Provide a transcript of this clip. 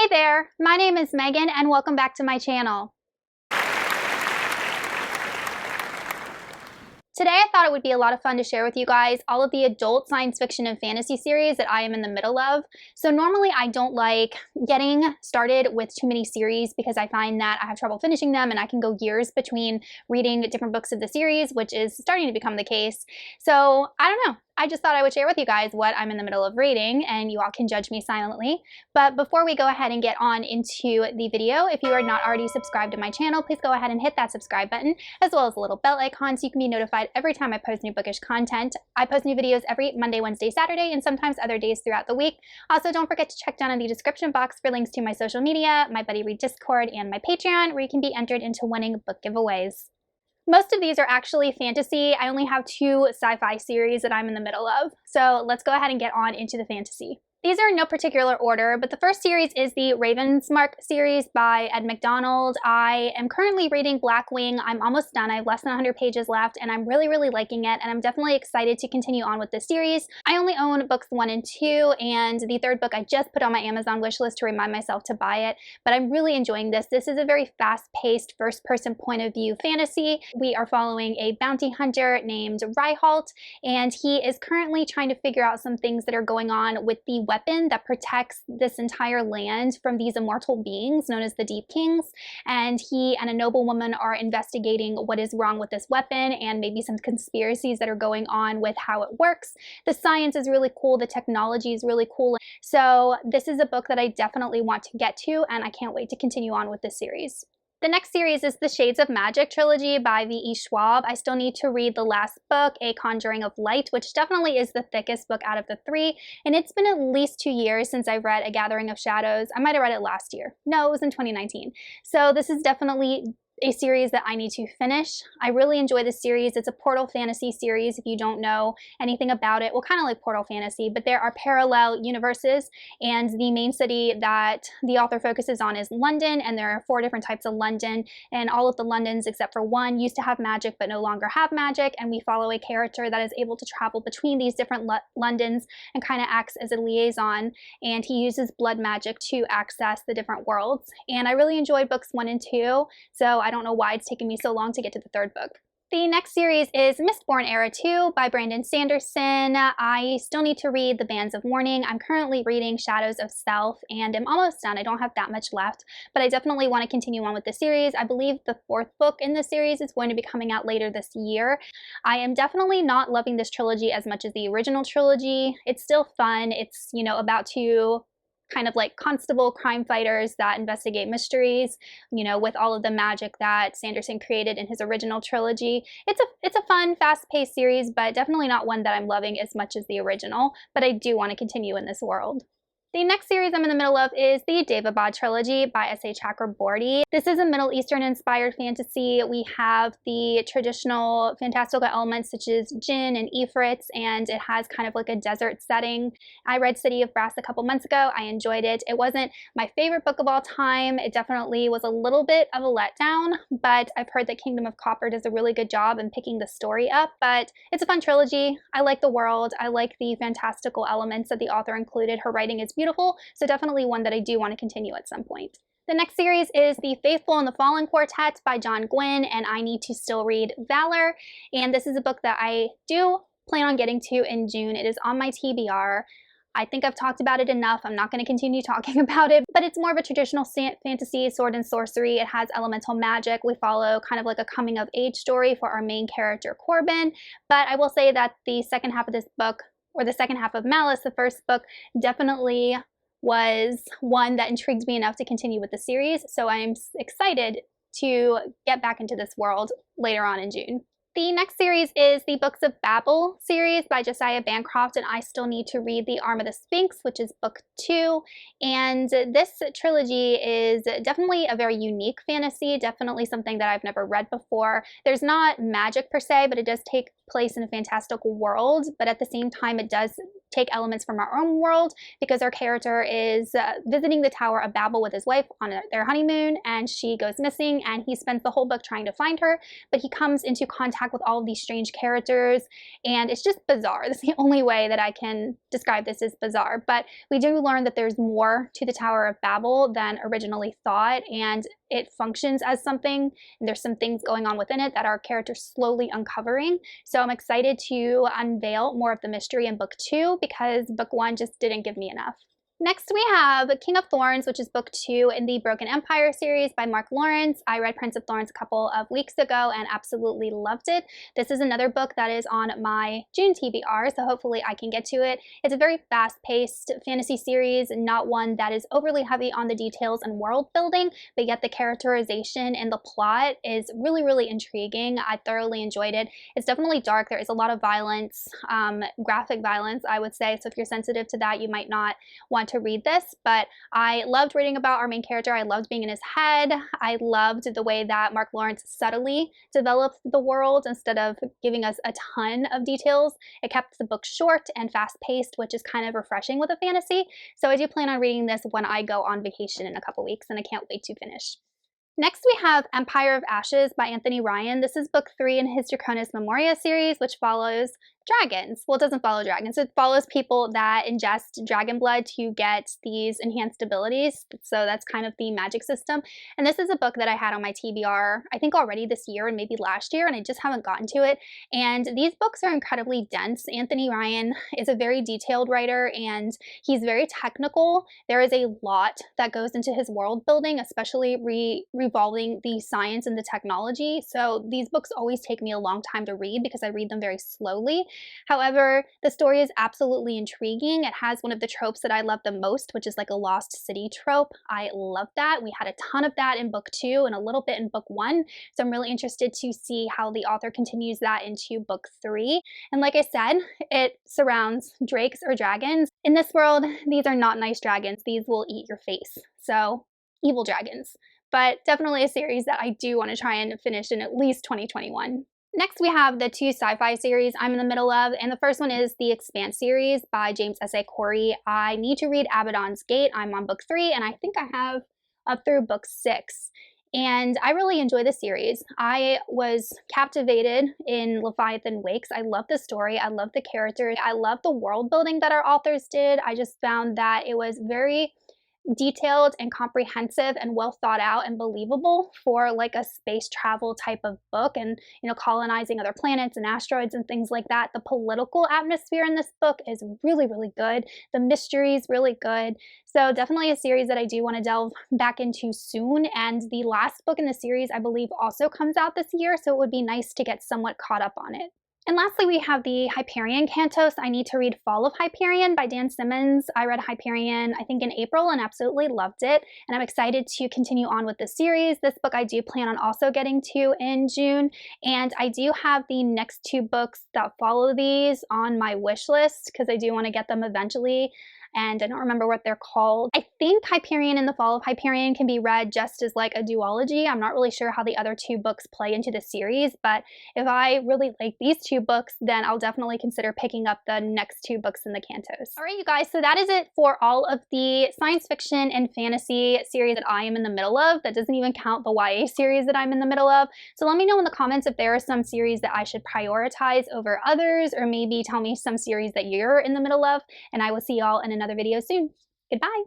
Hey there, my name is Megan and welcome back to my channel. Today I thought it would be a lot of fun to share with you guys all of the adult science fiction and fantasy series that I am in the middle of. So normally I don't like getting started with too many series because I find that I have trouble finishing them and I can go years between reading different books of the series, which is starting to become the case. So I don't know. I just thought I would share with you guys what I'm in the middle of reading and you all can judge me silently. But before we go ahead and get on into the video, if you are not already subscribed to my channel, please go ahead and hit that subscribe button as well as the little bell icon so you can be notified every time I post new bookish content. I post new videos every Monday, Wednesday, Saturday, and sometimes other days throughout the week. Also, don't forget to check down in the description box for links to my social media, my Buddy Read Discord, and my Patreon where you can be entered into winning book giveaways. Most of these are actually fantasy. I only have 2 sci-fi series that I'm in the middle of. So let's go ahead and get on into the fantasy. These are in no particular order, but the first series is the Ravensmark series by Ed McDonald. I am currently reading Blackwing. I'm almost done. I have less than 100 pages left, and I'm really liking it, and I'm definitely excited to continue on with this series. I only own books 1 and 2, and the 3rd book I just put on my Amazon wishlist to remind myself to buy it, but I'm really enjoying this. This is a very fast-paced, first-person point of view fantasy. We are following a bounty hunter named Ryholt, and he is currently trying to figure out some things that are going on with the weapon that protects this entire land from these immortal beings known as the Deep Kings, and he and a noblewoman are investigating what is wrong with this weapon and maybe some conspiracies that are going on with how it works. The science is really cool, the technology is really cool, so this is a book that I definitely want to get to, and I can't wait to continue on with this series. The next series is the Shades of Magic trilogy by V.E. Schwab. I still need to read the last book, A Conjuring of Light, which definitely is the thickest book out of the 3, and it's been at least 2 years since I've read A Gathering of Shadows. I might have read it last year. No, it was in 2019. So this is definitely a series that I need to finish. I really enjoy this series. It's a portal fantasy series if you don't know anything about it. Well, kind of like portal fantasy, but there are parallel universes, and the main city that the author focuses on is London, and there are 4 different types of London, and all of the Londons except for one used to have magic but no longer have magic, and we follow a character that is able to travel between these different Londons and kind of acts as a liaison, and he uses blood magic to access the different worlds. And I really enjoyed books 1 and 2, so I don't know why it's taken me so long to get to the 3rd book. The next series is Mistborn Era 2 by Brandon Sanderson. I still need to read The Bands of Mourning. I'm currently reading Shadows of Self and I'm almost done. I don't have that much left, but I definitely want to continue on with the series. I believe the 4th book in the series is going to be coming out later this year. I am definitely not loving this trilogy as much as the original trilogy. It's still fun. It's, you know, about 2 kind of like constable crime fighters that investigate mysteries, you know, with all of the magic that Sanderson created in his original trilogy. It's a fun, fast-paced series, but definitely not one that I'm loving as much as the original, but I do want to continue in this world. The next series I'm in the middle of is the Devabad Trilogy by S.A. Chakraborty. This is a Middle Eastern-inspired fantasy. We have the traditional fantastical elements such as jinn and ifrits, and it has kind of like a desert setting. I read City of Brass a couple months ago. I enjoyed it. It wasn't my favorite book of all time. It definitely was a little bit of a letdown, but I've heard that Kingdom of Copper does a really good job in picking the story up, but it's a fun trilogy. I like the world. I like the fantastical elements that the author included. Her writing is beautiful, so definitely one that I do want to continue at some point. The next series is The Faithful and the Fallen Quartet by John Gwynne, and I need to still read Valor, and this is a book that I do plan on getting to in June. It is on my TBR. I think I've talked about it enough. I'm not going to continue talking about it, but it's more of a traditional fantasy, sword and sorcery. It has elemental magic. We follow kind of like a coming of age story for our main character, Corbin, but I will say that the second half of this book, or the second half of Malice, the first book, definitely was one that intrigued me enough to continue with the series, so I'm excited to get back into this world later on in June. The next series is the Books of Babel series by Josiah Bancroft, and I still need to read The Arm of the Sphinx, which is book 2. And this trilogy is definitely a very unique fantasy, definitely something that I've never read before. There's not magic per se, but it does take place in a fantastical world, but at the same time it does take elements from our own world, because our character is visiting the Tower of Babel with his wife on their honeymoon, and she goes missing, and he spends the whole book trying to find her, but he comes into contact with all of these strange characters, and it's just bizarre. That's the only way that I can describe this, as bizarre. But we do learn that there's more to the Tower of Babel than originally thought, and it functions as something, and there's some things going on within it that our character's slowly uncovering. So I'm excited to unveil more of the mystery in book 2, because book 1 just didn't give me enough. Next we have King of Thorns, which is book 2 in the Broken Empire series by Mark Lawrence. I read Prince of Thorns a couple of weeks ago and absolutely loved it. This is another book that is on my June TBR, so hopefully I can get to it. It's a very fast-paced fantasy series, not one that is overly heavy on the details and world building, but yet the characterization and the plot is really, really intriguing. I thoroughly enjoyed it. It's definitely dark. There is a lot of violence, graphic violence, I would say, so if you're sensitive to that, you might not want to read this, but I loved reading about our main character. I loved being in his head. I loved the way that Mark Lawrence subtly developed the world instead of giving us a ton of details. It kept the book short and fast-paced, which is kind of refreshing with a fantasy. So I do plan on reading this when I go on vacation in a couple weeks, and I can't wait to finish. Next we have Empire of Ashes by Anthony Ryan. This is book 3 in his Draconis Memoria series, which follows dragons. Well, it doesn't follow dragons. It follows people that ingest dragon blood to get these enhanced abilities. So that's kind of the magic system. And this is a book that I had on my TBR, I think already this year and maybe last year, and I just haven't gotten to it. And these books are incredibly dense. Anthony Ryan is a very detailed writer, and he's very technical. There is a lot that goes into his world building, especially revolving the science and the technology. So these books always take me a long time to read because I read them very slowly. However, the story is absolutely intriguing. It has one of the tropes that I love the most, which is like a lost city trope. I love that. We had a ton of that in book 2 and a little bit in book 1. So I'm really interested to see how the author continues that into book 3. And like I said, it surrounds drakes or dragons. In this world, these are not nice dragons. These will eat your face. So, evil dragons. But definitely a series that I do want to try and finish in at least 2021. Next, we have the 2 sci-fi series I'm in the middle of, and the first one is the Expanse series by James S.A. Corey. I need to read Abaddon's Gate. I'm on book 3, and I think I have up through book 6. And I really enjoy the series. I was captivated in Leviathan Wakes. I love the story. I love the characters. I love the world building that our authors did. I just found that it was very detailed and comprehensive and well thought out and believable for like a space travel type of book, and colonizing other planets and asteroids and things like that. The political atmosphere in this book is really, really good. The mystery is really good. So definitely a series that I do want to delve back into soon, and the last book in the series I believe also comes out this year, so it would be nice to get somewhat caught up on it. And lastly, we have the Hyperion Cantos. I need to read Fall of Hyperion by Dan Simmons. I read Hyperion, I think in April, and absolutely loved it. And I'm excited to continue on with the series. This book I do plan on also getting to in June. And I do have the next 2 books that follow these on my wish list because I do want to get them eventually. And I don't remember what they're called. I think Hyperion and the Fall of Hyperion can be read just as like a duology. I'm not really sure how the other 2 books play into the series, but if I really like these 2 books, then I'll definitely consider picking up the next 2 books in the Cantos. All right, you guys, so that is it for all of the science fiction and fantasy series that I am in the middle of. That doesn't even count the YA series that I'm in the middle of. So let me know in the comments if there are some series that I should prioritize over others, or maybe tell me some series that you're in the middle of, and I will see y'all in another video soon. Goodbye.